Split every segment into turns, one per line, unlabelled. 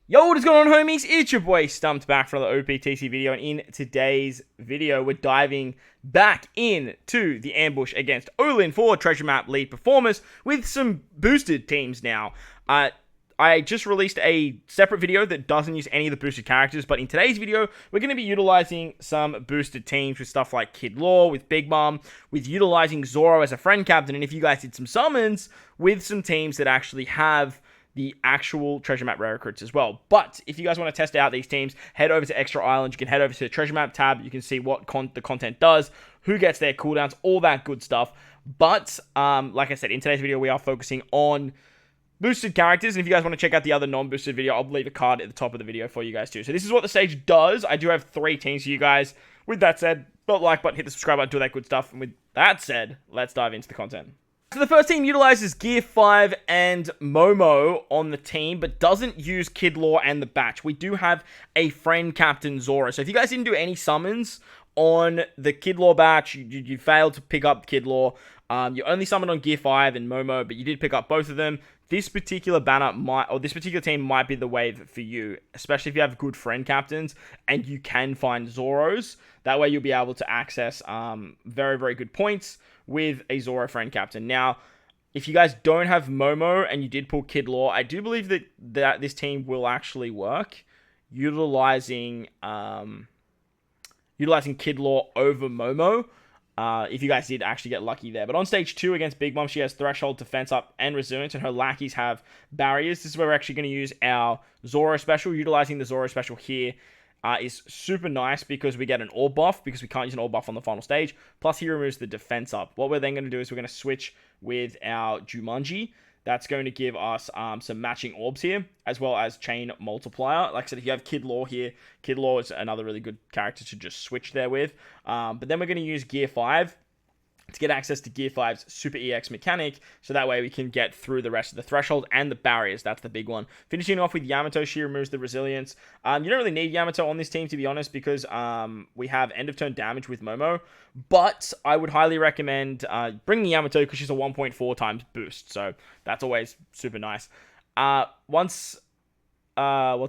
Yo, what is going on, homies? It's your boy Stumped back for another OPTC video, and in today's video, we're diving back into the ambush against OLIN for Treasure Map League Performers with some boosted teams now. I just released a separate video that doesn't use any of the boosted characters, but in today's video, we're going to be utilizing some boosted teams with stuff like Kid Law, with Big Mom, with utilizing Zoro as a friend captain, and if you guys did some summons, with some teams that actually have the actual Treasure Map rare recruits as well. But if you guys want to test out these teams, head over to Extra Island. You can head over to the Treasure Map tab. You can see what the content does, who gets their cooldowns, all that good stuff. But like I said, in today's video, we are focusing on boosted characters, and if you guys want to check out the other non-boosted video, I'll leave a card at the top of the video for you guys too. So this is what the stage does. I do have 3 teams for you guys. With that said, hit the like button, hit the subscribe button, do that good stuff. And with that said, let's dive into the content. So the first team utilizes Gear 5 and Momo on the team, but doesn't use Kid Law and the Batch. We do have a friend captain, Zoro. So if you guys didn't do any summons on the Kid Law Batch, you failed to pick up Kid Law. You only summoned on Gear 5 and Momo, but you did pick up both of them. This particular this particular team might be the wave for you, especially if you have good friend captains and you can find Zoros. That way you'll be able to access very, very good points with a Zoro friend captain. Now, if you guys don't have Momo and you did pull Kid Law, I do believe that this team will actually work, utilizing Kid Law over Momo. If you guys did actually get lucky there. But on stage 2 against Big Mom, she has Threshold, Defense Up, and Resilience, and her lackeys have Barriers. This is where we're actually going to use our Zoro special. Utilizing the Zoro special here is super nice because we get an orb buff, because we can't use an orb buff on the final stage. Plus, he removes the Defense Up. What we're then going to do is we're going to switch with our Jumanji. That's going to give us some matching orbs here, as well as Chain Multiplier. Like I said, if you have Kid Law here, Kid Law is another really good character to just switch there with. But then we're going to use Gear 5 to get access to Gear 5's Super EX mechanic, so that way we can get through the rest of the Threshold and the Barriers. That's the big one. Finishing off with Yamato, she removes the Resilience. You don't really need Yamato on this team, to be honest, because we have end of turn damage with Momo, but I would highly recommend bringing Yamato because she's a 1.4 times boost, so that's always super nice. What's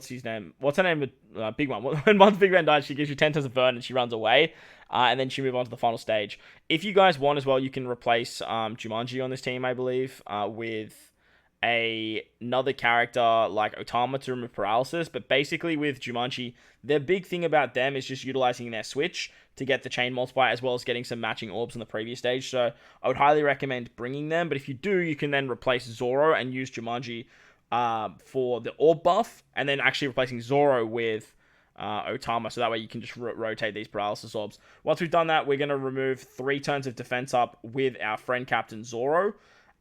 his name? What's her name? Big One. When once Big Man dies, she gives you 10 turns of burn and she runs away. And then she move on to the final stage. If you guys want as well, you can replace Jumanji on this team, I believe, with another character like Otama to remove paralysis. But basically with Jumanji, the big thing about them is just utilizing their switch to get the chain multiplier, as well as getting some matching orbs on the previous stage. So I would highly recommend bringing them. But if you do, you can then replace Zoro and use Jumanji for the orb buff, and then actually replacing Zoro with Otama, so that way you can just rotate these paralysis orbs. Once we've done that, we're going to remove 3 turns of defense up with our friend captain Zoro,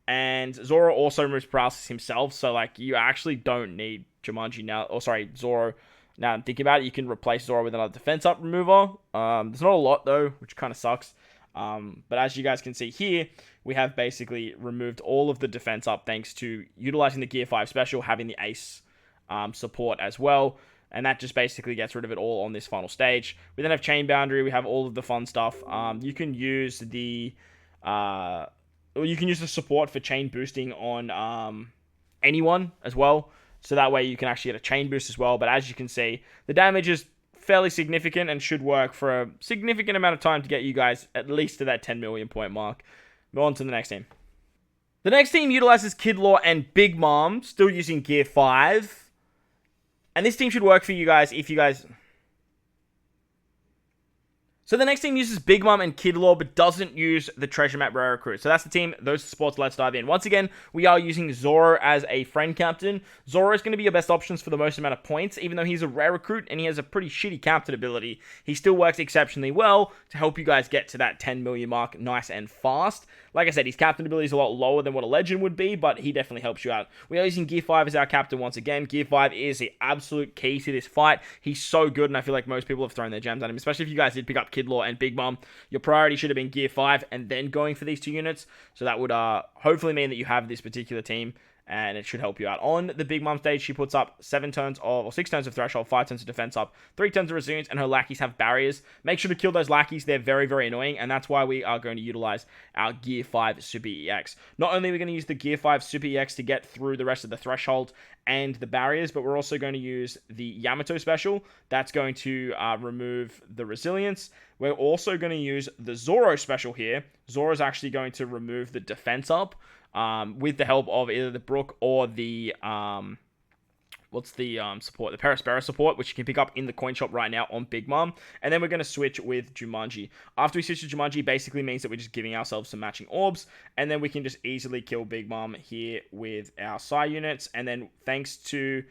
and Zoro also removes paralysis himself, so like you actually don't need Jumanji now, Zoro. Now I'm thinking about it, you can replace Zoro with another defense up remover. There's not a lot though, which kind of sucks. But as you guys can see here, we have basically removed all of the defense up thanks to utilizing the Gear 5 special, having the Ace support as well. And that just basically gets rid of it all on this final stage. We then have Chain Boundary. We have all of the fun stuff. You can use the support for chain boosting on anyone as well. So that way you can actually get a chain boost as well. But as you can see, the damage is fairly significant and should work for a significant amount of time to get you guys at least to that 10 million point mark. Move on to the next team. The next team utilizes Kid Law and Big Mom, still using Gear 5. And this team should work for you guys if you guys... So the next team uses Big Mom and Kid Law, but doesn't use the Treasure Map Rare Recruit. So that's the team, those sports, let's dive in. Once again, we are using Zoro as a friend captain. Zoro is going to be your best options for the most amount of points, even though he's a rare recruit and he has a pretty shitty captain ability. He still works exceptionally well to help you guys get to that 10 million mark nice and fast. Like I said, his captain ability is a lot lower than what a legend would be, but he definitely helps you out. We are using Gear 5 as our captain once again. Gear 5 is the absolute key to this fight. He's so good, and I feel like most people have thrown their gems at him, especially if you guys did pick up Kid Law and Big Mom. Your priority should have been Gear 5 and then going for these 2 units. So that would hopefully mean that you have this particular team and it should help you out. On the Big Mom stage, she puts up 6 turns of Threshold, 5 turns of Defense up, 3 turns of Resilience, and her lackeys have barriers. Make sure to kill those lackeys. They're very, very annoying, and that's why we are going to utilize our Gear 5 Super EX. Not only are we going to use the Gear 5 Super EX to get through the rest of the Threshold and the barriers, but we're also going to use the Yamato special. That's going to remove the Resilience. We're also going to use the Zoro special here. Zoro's actually going to remove the Defense up. With the help of either the Brook or the, support? The Perispera support, which you can pick up in the coin shop right now on Big Mom. And then we're going to switch with Jumanji. After we switch to Jumanji, basically means that we're just giving ourselves some matching orbs, and then we can just easily kill Big Mom here with our Psi units. And then thanks to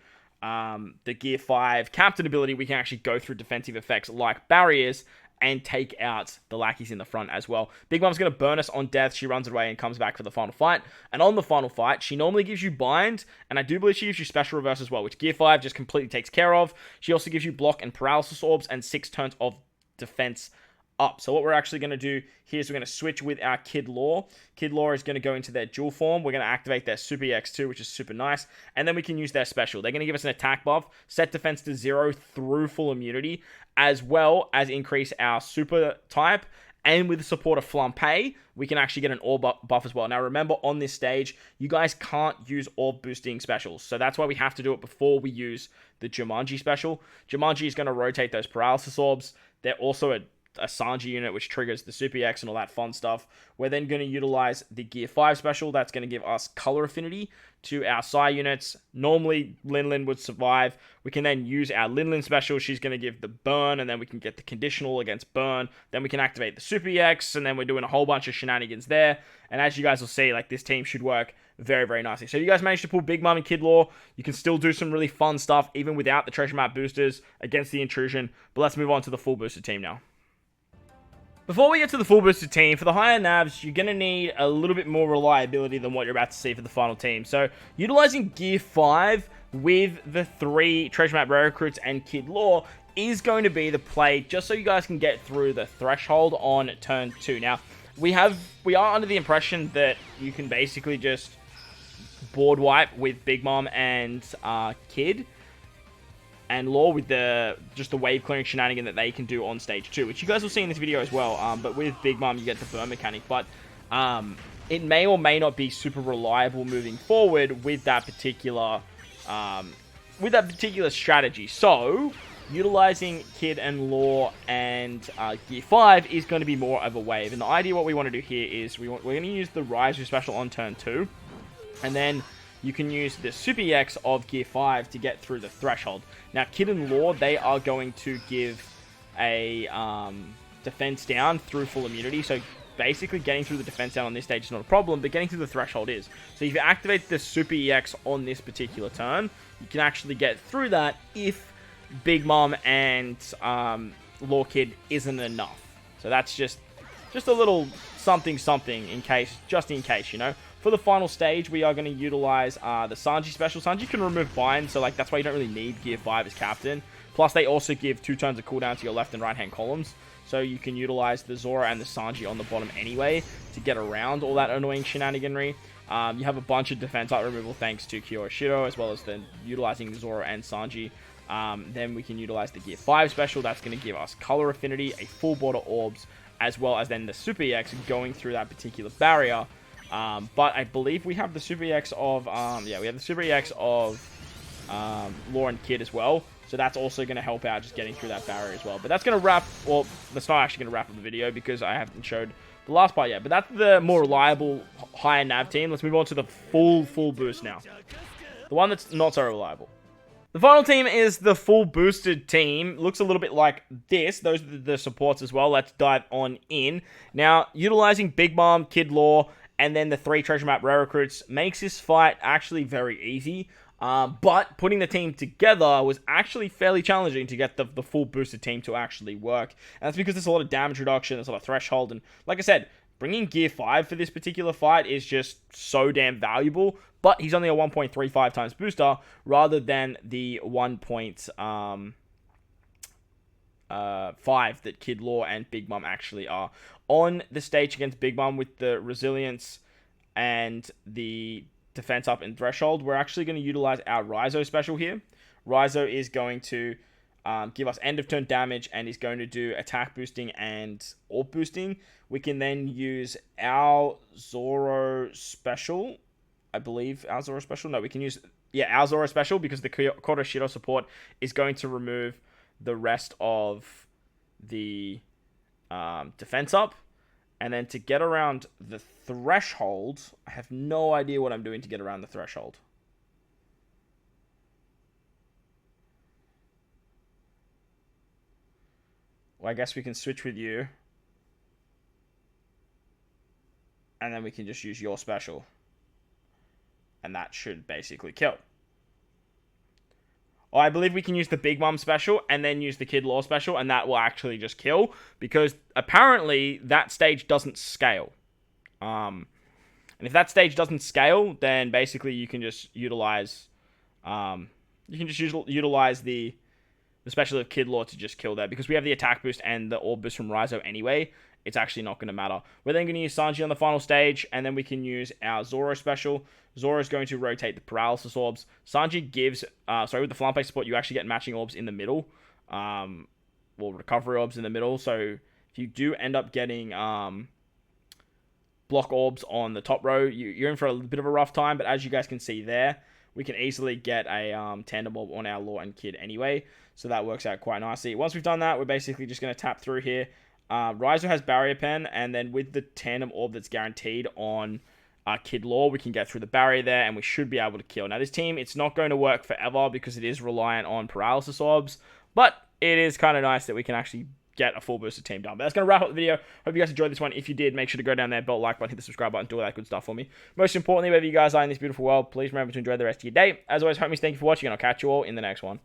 the Gear 5 Captain ability, we can actually go through defensive effects like barriers and take out the lackeys in the front as well. Big Mom's going to burn us on death. She runs away and comes back for the final fight. And on the final fight, she normally gives you bind, and I do believe she gives you special reverse as well, which Gear 5 just completely takes care of. She also gives you block and paralysis orbs and 6 turns of defense up. So what we're actually going to do here is we're going to switch with our Kid Law. Kid Law is going to go into their dual form. We're going to activate their Super EX2, which is super nice. And then we can use their special. They're going to give us an attack buff, set defense to 0 through full immunity, as well as increase our super type. And with the support of Flampe, we can actually get an orb buff as well. Now remember, on this stage, you guys can't use orb boosting specials. So that's why we have to do it before we use the Jumanji special. Jumanji is going to rotate those paralysis orbs. They're also a Sanji unit, which triggers the Super EX and all that fun stuff. We're then going to utilize the Gear 5 special. That's going to give us color affinity to our Psi units. Normally, Lin would survive. We can then use our Lin special. She's going to give the burn, and then we can get the conditional against burn. Then we can activate the Super EX, and then we're doing a whole bunch of shenanigans there. And as you guys will see, like, this team should work very, very nicely. So you guys managed to pull Big Mom and Kid Law. You can still do some really fun stuff, even without the treasure map boosters against the intrusion. But let's move on to the full boosted team now. Before we get to the full boosted team, for the higher navs, you're going to need a little bit more reliability than what you're about to see for the final team. So, utilizing Gear 5 with the 3 Treasure Map Rare Recruits and Kid Law is going to be the play, just so you guys can get through the threshold on turn 2. Now, we are under the impression that you can basically just board wipe with Big Mom and Kid and Law with just the wave clearing shenanigan that they can do on stage 2, which you guys will see in this video as well. But with Big Mom, you get the burn mechanic. But it may or may not be super reliable moving forward with that particular strategy. So utilizing Kid and Law and Gear 5 is going to be more of a wave. And the idea what we want to do here is we're going to use the Rise special on turn 2, and then you can use the Super EX of Gear 5 to get through the threshold. Now, Kid and Law, they are going to give a defense down through full immunity. So basically getting through the defense down on this stage is not a problem, but getting through the threshold is. So if you activate the Super EX on this particular turn, you can actually get through that if Big Mom and Law Kid isn't enough. So that's just a little something just in case, you know. For the final stage, we are going to utilize the Sanji special. Sanji can remove bind, so like that's why you don't really need Gear 5 as captain. Plus, they also give 2 turns of cooldown to your left and right hand columns. So you can utilize the Zoro and the Sanji on the bottom anyway to get around all that annoying shenaniganry. You have a bunch of defense art removal thanks to Kyoshiro, as well as then utilizing Zoro and Sanji. Then we can utilize the Gear 5 special. That's going to give us color affinity, a full border orbs, as well as then the Super EX going through that particular barrier. But I believe we have the Super EX of, we have the Super EX of Law and Kid as well. So that's also going to help out just getting through that barrier as well. But that's going to wrap, well, that's not actually going to wrap up the video because I haven't showed the last part yet. But that's the more reliable higher nav team. Let's move on to the full boost now. The one that's not so reliable. The final team is the full boosted team. Looks a little bit like this. Those are the supports as well. Let's dive on in. Now, utilizing Big Mom, Kid Law, and then the 3 Treasure Map Rare Recruits makes this fight actually very easy. But putting the team together was actually fairly challenging to get the full boosted team to actually work. And that's because there's a lot of damage reduction, there's a lot of threshold, and like I said, bringing Gear 5 for this particular fight is just so damn valuable. But he's only a 1.35 times booster rather than the 1.5 that Kid Law and Big Mom actually are. On the stage against Big Mom with the resilience and the defense up and threshold, we're actually going to utilize our Raizo special here. Raizo is going to give us end of turn damage and is going to do attack boosting and orb boosting. We can then use our Zoro special. I believe our Zoro special. No, we can use our Zoro special because the Koroshiro support is going to remove the rest of the defense up. And then to get around the threshold, I have no idea what I'm doing to get around the threshold. Well, I guess we can switch with you. And then we can just use your special. And that should basically kill. Or I believe we can use the Big Mom special and then use the Kid Law special, and that will actually just kill, because apparently that stage doesn't scale. And if that stage doesn't scale, then basically you can just utilize the special of Kid Law to just kill that, because we have the attack boost and the orb boost from Raizo anyway. It's actually not going to matter. We're then going to use Sanji on the final stage, and then we can use our Zoro special. Zoro is going to rotate the paralysis orbs. Sanji gives, with the Flampe support, you actually get matching orbs in the middle. Recovery orbs in the middle. So if you do end up getting block orbs on the top row, you're in for a bit of a rough time. But as you guys can see there, we can easily get a tandem orb on our Law and Kid anyway. So that works out quite nicely. Once we've done that, we're basically just going to tap through here. Raizo has Barrier Pen, and then with the tandem orb that's guaranteed on Kid Law, we can get through the barrier there, and we should be able to kill. Now, this team, it's not going to work forever because it is reliant on paralysis orbs, but it is kind of nice that we can actually get a full boosted team done. But that's going to wrap up the video. Hope you guys enjoyed this one. If you did, make sure to go down there, belt like button, hit the subscribe button, do all that good stuff for me. Most importantly, wherever you guys are in this beautiful world, please remember to enjoy the rest of your day. As always, homies, thank you for watching, and I'll catch you all in the next one.